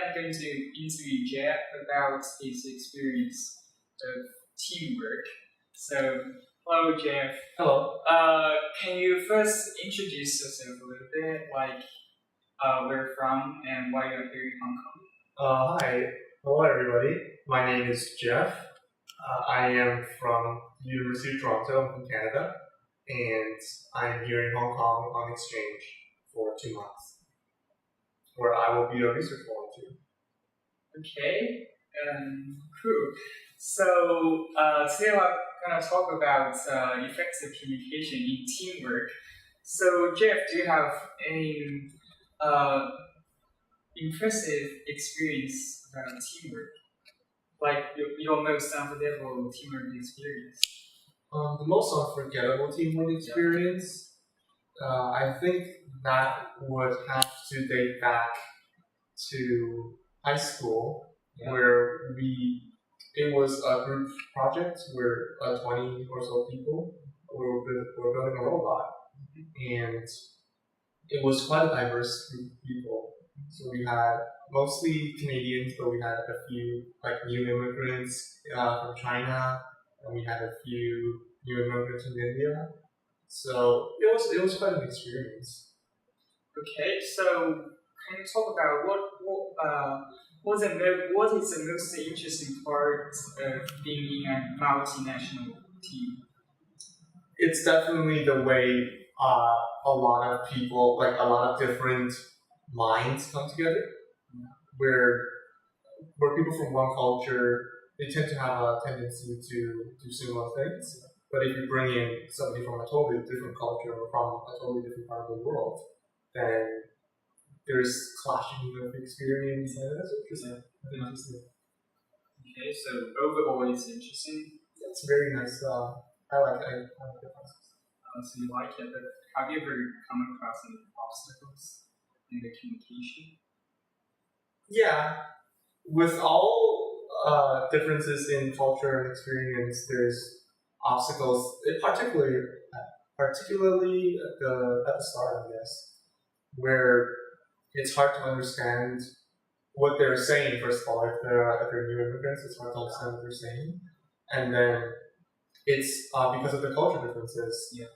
I'm going to interview Jeff about his experience of teamwork. So, hello, Jeff. Hello. Can you first introduce yourself a little bit, like where you're from and why you're here in Hong Kong? Hi. Hello, everybody. My name is Jeff. I am from the University of Toronto in Canada, and I'm here in Hong Kong on exchange for 2 months, where I will be a research volunteer. Okay, cool. So today we're going to talk about effective communication in teamwork. So Jeff, do you have any impressive experience about teamwork? Like your most unforgettable teamwork experience? The most unforgettable teamwork experience, I think that would have to date back to high school, where it was a group project where 20 or so people were building a robot, and it was quite a diverse group of people. So we had mostly Canadians, but we had a few new immigrants from China, and we had a few new immigrants from India. So it was quite an experience. Okay, so can you talk about what is the most interesting part of being in a multinational team? It's definitely the way a lot of people, a lot of different minds come together, where people from one culture, they tend to have a tendency to do similar things. But if you bring in somebody from a totally different culture or from a totally different part of the world, then there's clashing of experience, and that's interesting. Okay, so overall it's interesting. It's very nice. I like the process. So you like it, but have you ever come across any obstacles in the communication? Yeah, with all differences in culture and experience, there's obstacles. Particularly at the start, I guess, where it's hard to understand what they're saying. First of all, if they're new immigrants, it's hard to understand what they're saying, and then it's because of the culture differences. Yeah.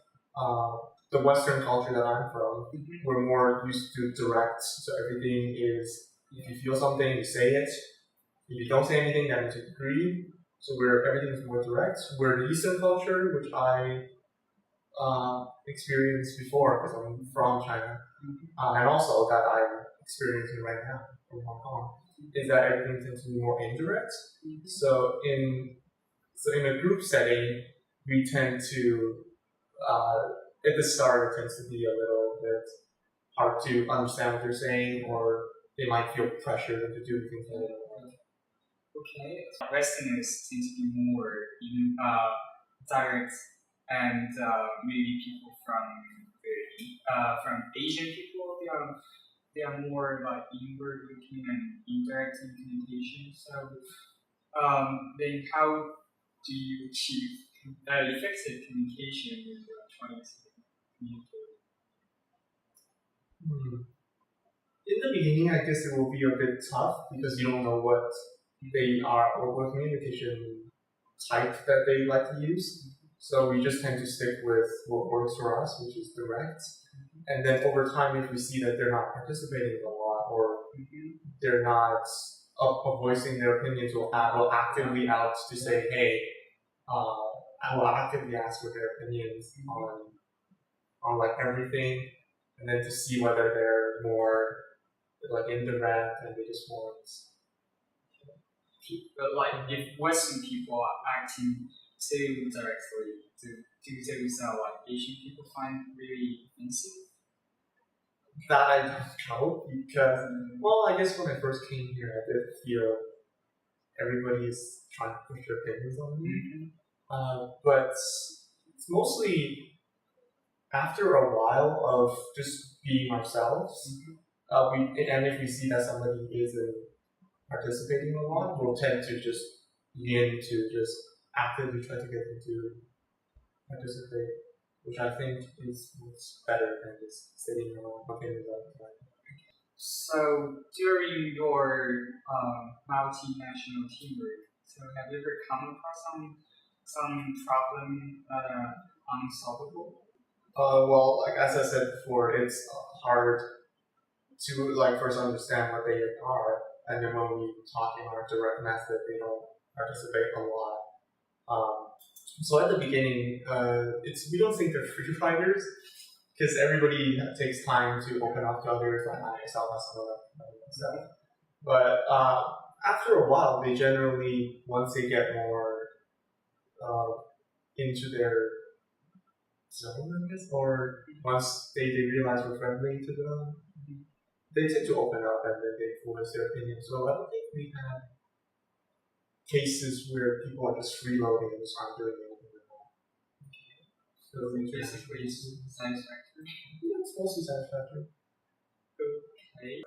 The Western culture that I'm from, we're more used to direct, so everything is, if you feel something, you say it. If you don't say anything, that means you agree. So everything is more direct. We're the Eastern culture, which I experienced before because I'm from China, and also that I'm experiencing right now in Hong Kong, is that everything tends to be more indirect. So in a group setting, we tend to at the start, it tends to be a little bit hard to understand what they're saying, or they might feel pressured into doing things that they don't want. Okay. Westerners tend to be more direct, and maybe people from Asian people, they are more like inward looking and indirect in communication. So then how do you achieve effective communication when you're trying to communicate? In the beginning, I guess it will be a bit tough because you don't know what they are or what communication type that they like to use. So we just tend to stick with what works for us, which is direct. And then over time, if we see that they're not participating a lot, or they're not voicing their opinions, we'll actively out to say, hey, I will actively ask for their opinions on everything, and then to see whether they're more indirect and they just want. But if Western people are acting too directly, do those Asian people find really offensive? That I don't know, because, I guess when I first came here, I did feel everybody is trying to push their opinions on me. But it's mostly after a while of just being ourselves, and if we see that somebody isn't participating a lot, we'll tend to just begin to just actively try to get them to participate, which I think is much better than just sitting around looking at the time. So during your multinational teamwork, so have you ever come across some problem that are unsolvable? Well, like as I said before, it's hard to like first understand what they are, and then when we talk in our direct method, they don't participate a lot. So at the beginning, we don't think they're free fighters because everybody takes time to open up to others, like myself, as someone myself. But after a while, they generally, once they get more into their zone, I guess, or once they realize we're friendly to them, they tend to open up and then they voice their opinion. So I don't think we have cases where people are just freeloading and just aren't doing anything at all. So Basically, it's satisfactory. yeah, it's mostly satisfactory. Okay.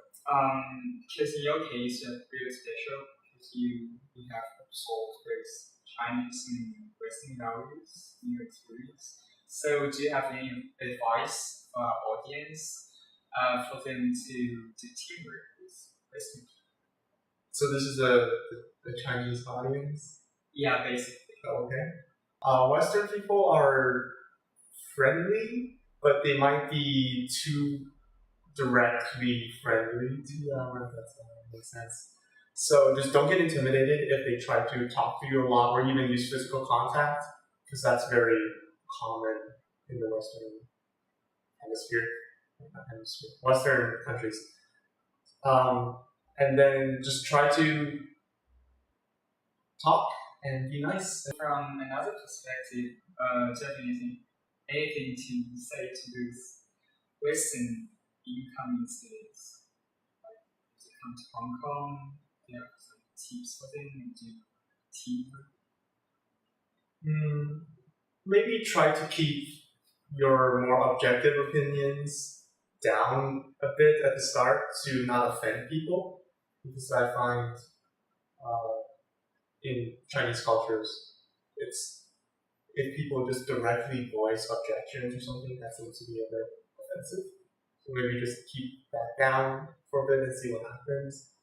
Because in your case, you're really special because you have absorbed those Chinese and Western values in your experience. So, do you have any advice for our audience for them to teamwork with Western people? So this is the Chinese audience. Yeah, basically. Okay. Western people are friendly, but they might be too directly friendly to you. I don't know if that makes sense. So just don't get intimidated if they try to talk to you a lot or even use physical contact, because that's very common in the Western hemisphere, Western countries. And then just try to talk and be nice. From another perspective, definitely anything to say to those Western incoming students, like to come to Hong Kong, there are some tips for them and do teamwork. Maybe try to keep your more objective opinions down a bit at the start to not offend people, because I find in Chinese cultures, it's if people just directly voice objections or something, that seems to be a bit offensive. So maybe just keep that down for a bit and see what happens.